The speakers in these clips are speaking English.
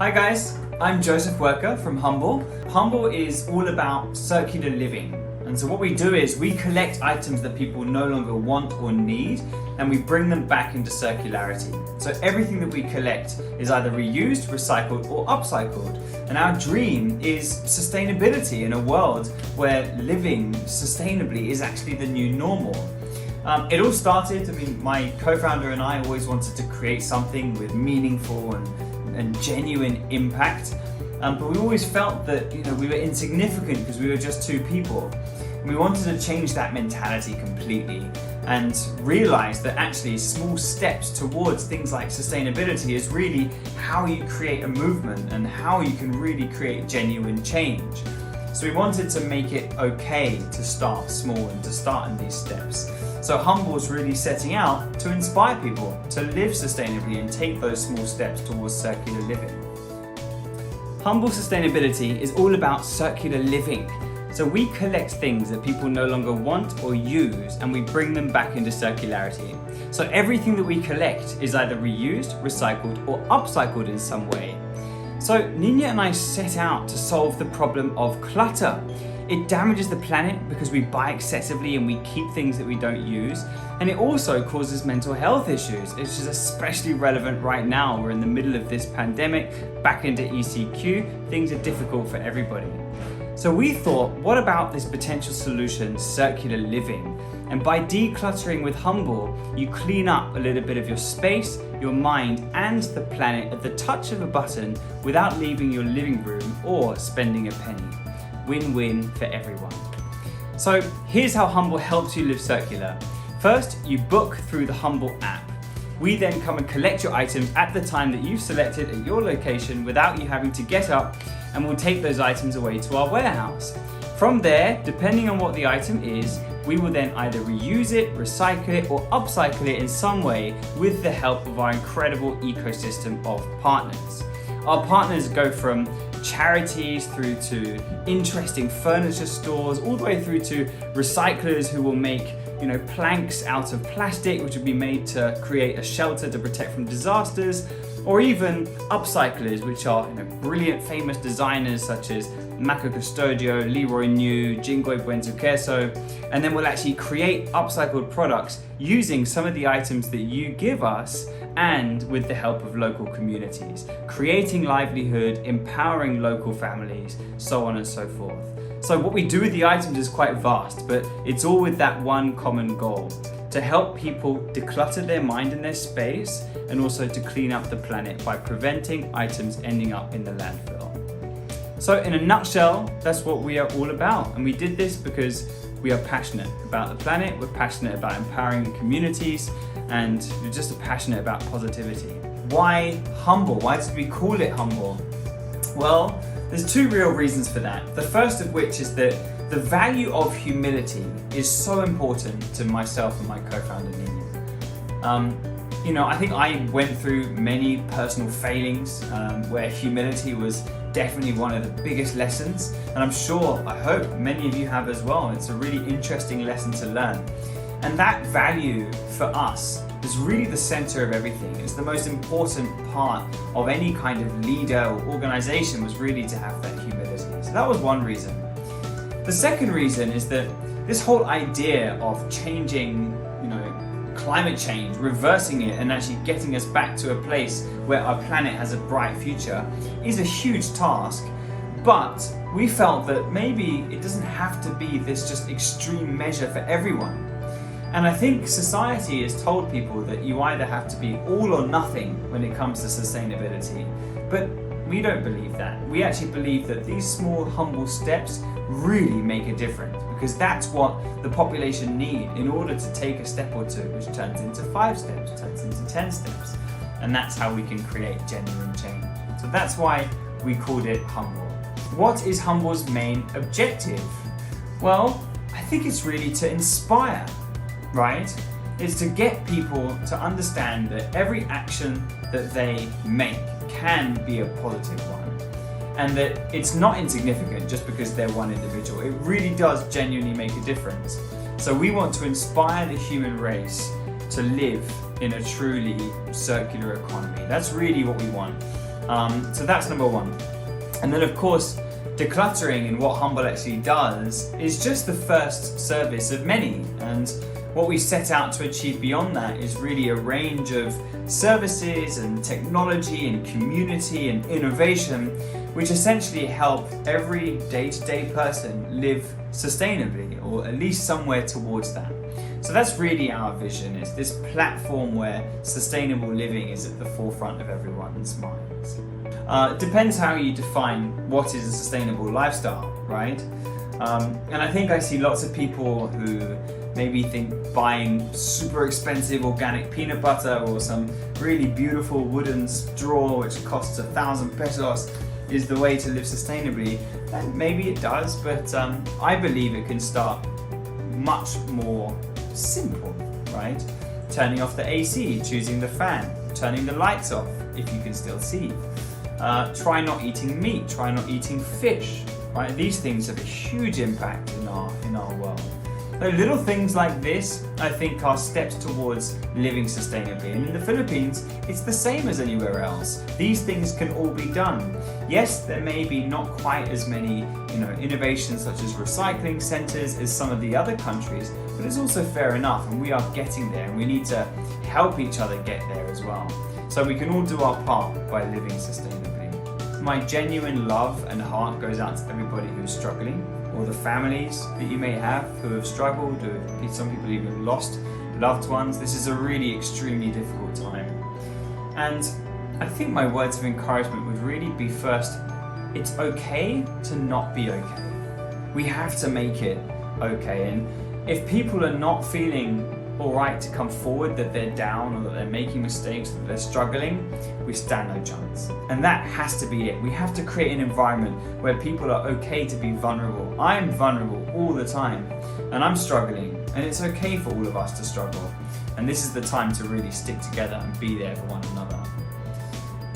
Hi guys, I'm Joseph Worker from Humble. Humble is all about circular living. And so what we do is we collect items that people no longer want or need and we bring them back into circularity. So everything that we collect is either reused, recycled or upcycled. And our dream is sustainability in a world where living sustainably is actually the new normal. It all started, my co-founder and I always wanted to create something with meaningful and genuine impact. But we always felt that we were insignificant because we were just two people. And we wanted to change that mentality completely and realize that actually small steps towards things like sustainability is really how you create a movement and how you can really create genuine change. So we wanted to make it okay to start small and to start in these steps. So Humble is really setting out to inspire people to live sustainably and take those small steps towards circular living. Humble Sustainability is all about circular living. So we collect things that people no longer want or use and we bring them back into circularity. So everything that we collect is either reused, recycled or upcycled in some way. So Nina and I set out to solve the problem of clutter. It damages the planet because we buy excessively and we keep things that we don't use. And it also causes mental health issues, which is especially relevant right now. We're in the middle of this pandemic, back into ECQ, things are difficult for everybody. So we thought, what about this potential solution, circular living? And by decluttering with Humble, you clean up a little bit of your space, your mind, and the planet at the touch of a button without leaving your living room or spending a penny. Win-win for everyone. So here's how Humble helps you live circular. First, you book through the Humble app. We then come and collect your items at the time that you've selected at your location without you having to get up, and we'll take those items away to our warehouse. From there, depending on what the item is, we will then either reuse it, recycle it, or upcycle it in some way with the help of our incredible ecosystem of partners. Our partners go from charities through to interesting furniture stores, all the way through to recyclers who will make planks out of plastic, which will be made to create a shelter to protect from disasters, or even upcyclers, which are brilliant famous designers such as Marco Custodio, Leroy New, Jingoy Buenzuqueso, and then we'll actually create upcycled products using some of the items that you give us and with the help of local communities, creating livelihood, empowering local families, so on and so forth. So what we do with the items is quite vast, but it's all with that one common goal: to help people declutter their mind and their space, and also to clean up the planet by preventing items ending up in the landfill. So in a nutshell, that's what we are all about. And we did this because we are passionate about the planet, we're passionate about empowering communities, and we're just passionate about positivity. Why Humble? Why did we call it Humble? Well, there's two real reasons for that. The first of which is that the value of humility is so important to myself and my co-founder Nina. I think I went through many personal failings where humility was definitely one of the biggest lessons, and I hope many of you have as well. It's a really interesting lesson to learn. And that value for us is really the center of everything. It's the most important part of any kind of leader or organization, was really to have that humility. So that was one reason. The second reason is that this whole idea of changing, climate change, reversing it and actually getting us back to a place where our planet has a bright future is a huge task. But we felt that maybe it doesn't have to be this just extreme measure for everyone. And I think society has told people that you either have to be all or nothing when it comes to sustainability. But we don't believe that. We actually believe that these small, humble steps really make a difference, because that's what the population need in order to take a step or two, which turns into 5 steps, turns into 10 steps. And that's how we can create genuine change. So that's why we called it Humble. What is Humble's main objective? Well, I think it's really to inspire, right? It's to get people to understand that every action that they make can be a positive one, and that it's not insignificant just because they're one individual. It really does genuinely make a difference. So we want to inspire the human race to live in a truly circular economy. That's really what we want. So that's number one. And then of course, decluttering and what Humble actually does is just the first service of many. And what we set out to achieve beyond that is really a range of services and technology and community and innovation, which essentially help every day-to-day person live sustainably, or at least somewhere towards that. So that's really our vision, is this platform where sustainable living is at the forefront of everyone's minds. It depends how you define what is a sustainable lifestyle, right? And I think I see lots of people who maybe think buying super expensive organic peanut butter or some really beautiful wooden straw which costs 1,000 pesos is the way to live sustainably. And maybe it does, but I believe it can start much more simple, right? Turning off the AC, choosing the fan, turning the lights off if you can still see. Try not eating meat, try not eating fish, right? These things have a huge impact in our world. So little things like this, I think, are steps towards living sustainably. And in the Philippines, it's the same as anywhere else. These things can all be done. Yes, there may be not quite as many, innovations such as recycling centers as some of the other countries, but it's also fair enough, and we are getting there, and we need to help each other get there as well. So we can all do our part by living sustainably. My genuine love and heart goes out to everybody who's struggling, or the families that you may have who have struggled, or some people even lost loved ones. This is a really extremely difficult time. And I think my words of encouragement would really be, first, it's okay to not be okay. We have to make it okay. And if people are not feeling alright to come forward, that they're down or that they're making mistakes, that they're struggling, we stand no chance. And that has to be it. We have to create an environment where people are okay to be vulnerable. I'm vulnerable all the time, and I'm struggling, and it's okay for all of us to struggle. And this is the time to really stick together and be there for one another.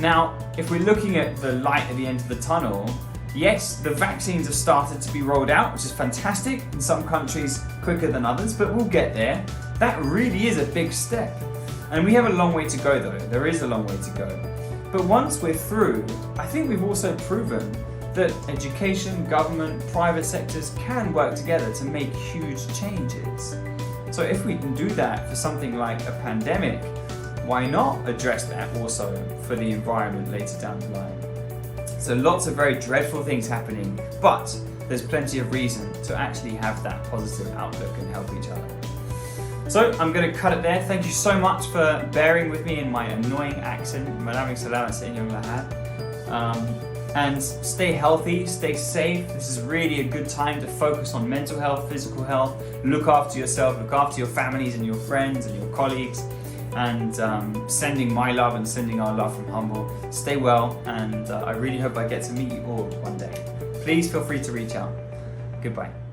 Now, if we're looking at the light at the end of the tunnel, yes, the vaccines have started to be rolled out, which is fantastic, in some countries quicker than others, but we'll get there. That really is a big step. And we have a long way to go though, there is a long way to go. But once we're through, I think we've also proven that education, government, private sectors can work together to make huge changes. So if we can do that for something like a pandemic, why not address that also for the environment later down the line? So lots of very dreadful things happening, but there's plenty of reason to actually have that positive outlook and help each other. So I'm going to cut it there. Thank you so much for bearing with me in my annoying accent. Maraming salamat sa inyong lahat. And stay healthy, stay safe. This is really a good time to focus on mental health, physical health. Look after yourself, look after your families and your friends and your colleagues. And sending my love and sending our love from Humble. Stay well, and I really hope I get to meet you all one day. Please feel free to reach out. Goodbye.